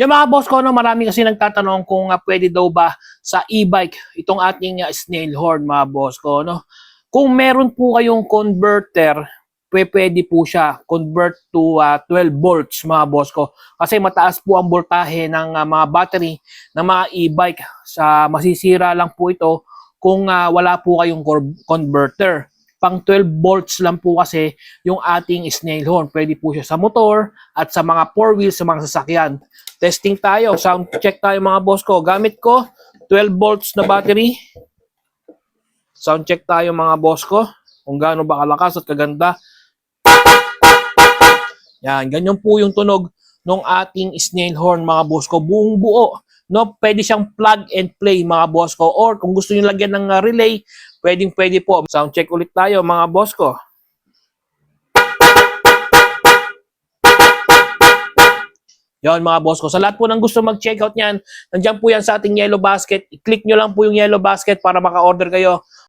Yung mga boss ko, no, marami kasi nagtatanong kung pwede daw ba sa e-bike itong ating snail horn, mga boss ko. No? Kung meron po kayong converter, pwede po siya convert to 12 volts, mga boss ko. Kasi mataas po ang voltahe ng mga battery ng mga e-bike. Masisira lang po ito kung wala po kayong converter. Pang 12 volts lang po kasi yung ating snail horn. Pwede po siya sa motor at sa mga 4 wheels sa mga sasakyan. Testing tayo, sound check tayo mga boss ko. Gamit ko 12 volts na battery. Sound check tayo mga boss ko kung gaano ba kalakas at kaganda. Yan, ganyan po yung tunog ng ating snail horn mga boss ko. Buong buo. No, pwede siyang plug and play mga boss ko, or kung gusto niyo lagyan ng relay, pwede po. Sound check ulit tayo mga boss ko. Yon mga boss ko. Sa lahat po ng gusto mag-checkout niyan, nandiyan po yan sa ating yellow basket. I-click nyo lang po yung yellow basket para maka-order kayo.